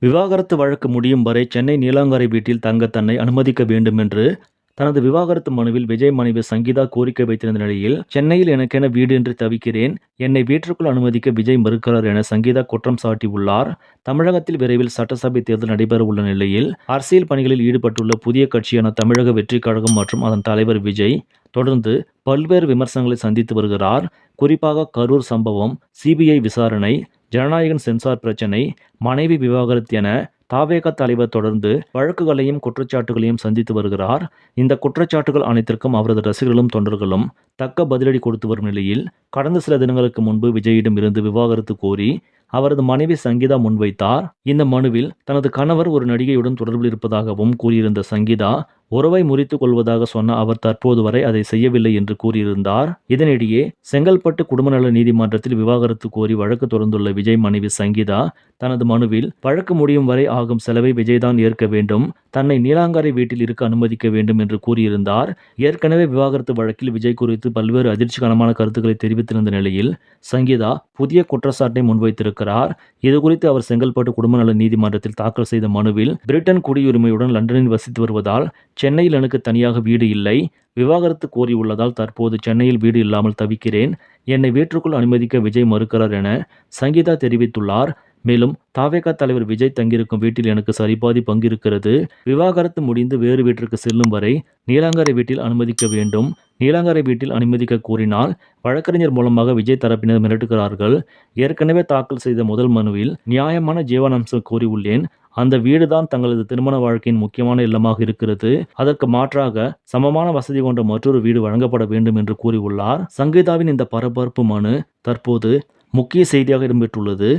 விவாகரத்து வழக்கு முடியும் வரை சென்னை நீலாங்கரை வீட்டில் தங்க தன்னை அனுமதிக்க வேண்டும் என்று தனது விவாகரத்து மனுவில் விஜய் மனைவி சங்கீதா கோரிக்கை வைத்திருந்த நிலையில், சென்னையில் எனக்கென வீடு என்று தவிக்கிறேன், என்னை வீட்டிற்குள் அனுமதிக்க விஜய் மறுக்கிறார் என சங்கீதா குற்றம் சாட்டியுள்ளார். தமிழகத்தில் விரைவில் சட்டசபை தேர்தல் நடைபெற உள்ள நிலையில், அரசியல் பணிகளில் ஈடுபட்டுள்ள புதிய கட்சியான தமிழக வெற்றிக் கழகம் மற்றும் அதன் தலைவர் விஜய் தொடர்ந்து பல்வேறு விமர்சனங்களை சந்தித்து வருகிறார். குறிப்பாக கரூர் சம்பவம், சிபிஐ விசாரணை, ஜனநாயகன் சென்சார் பிரச்சினை, மனைவி விவாகரத்து என தவேக தலைவர் தொடர்ந்து வழக்குகளையும் குற்றச்சாட்டுகளையும் சந்தித்து வருகிறார். இந்த குற்றச்சாட்டுகள் அனைத்திற்கும் அவரது ரசிகர்களும் தொண்டர்களும் தக்க பதிலடி கொடுத்து வரும் நிலையில், கடந்த சில தினங்களுக்கு முன்பு விஜயிடம் இருந்து விவாகரத்து கோரி அவரது மனைவி சங்கீதா முன்வைத்தார். இந்த மனுவில் தனது கணவர் ஒரு நடிகையுடன் தொடர்பில் இருப்பதாகவும் கூறியிருந்த சங்கீதா, உறவை முறித்துக் கொள்வதாக சொன்ன அவர் தற்போது வரை அதை செய்யவில்லை என்று கூறியிருந்தார். இதனிடையே செங்கல்பட்டு குடும்ப நல நீதிமன்றத்தில் விவாகரத்து கோரி வழக்கு தொடர்ந்துள்ள விஜய் மனைவி சங்கீதா தனது மனுவில், வழக்கு முடியும் வரை ஆகும் செலவை விஜய்தான் ஏற்க வேண்டும், தன்னை நீலாங்கரை வீட்டில் இருக்க அனுமதிக்க வேண்டும் என்று கூறியிருந்தார். ஏற்கனவே விவாகரத்து வழக்கில் விஜய் குறித்து பல்வேறு அதிர்ச்சிகரமான கருத்துக்களை தெரிவித்திருந்த நிலையில், சங்கீதா புதிய குற்றச்சாட்டை முன்வைத்திருக்கிறார். இதுகுறித்து அவர் செங்கல்பட்டு குடும்ப நல நீதிமன்றத்தில் தாக்கல் செய்த மனுவில், பிரிட்டன் குடியுரிமையுடன் லண்டனில் வசித்து வருவதால் சென்னையில் எனக்கு தனியாக வீடு இல்லை, விவாகரத்து கோரியுள்ளதால் தற்போது சென்னையில் வீடு இல்லாமல் தவிக்கிறேன், என்னை வீட்டிற்குள் அனுமதிக்க விஜய் மறுக்கிறார் என சங்கீதா தெரிவித்துள்ளார். மேலும், தவேக தலைவர் விஜய் தங்கியிருக்கும் வீட்டில் எனக்கு சரிபாதி பங்கு இருக்கிறது, விவாகரத்து முடிந்து வேறு வீட்டிற்கு செல்லும் வரை நீலாங்கரை வீட்டில் அனுமதிக்க வேண்டும், நீலாங்கரை வீட்டில் அனுமதிக்க கோரினால் வழக்கறிஞர் மூலமாக விஜய் தரப்பினர் மிரட்டுகிறார்கள், ஏற்கனவே தாக்கல் செய்த முதல் மனுவில் நியாயமான ஜீவனாம்சம் கோரியுள்ளேன், அந்த வீடுதான் தங்களது திருமண வாழ்க்கையின் முக்கியமான இல்லமாக இருக்கிறது, அதற்கு மாற்றாக சமமான வசதி கொண்ட மற்றொரு வீடு வழங்கப்பட வேண்டும் என்று கூறியுள்ளார். சங்கீதாவின் இந்த பரபரப்பு மனு தற்போது முக்கிய செய்தியாக இடம்பெற்றுள்ளது.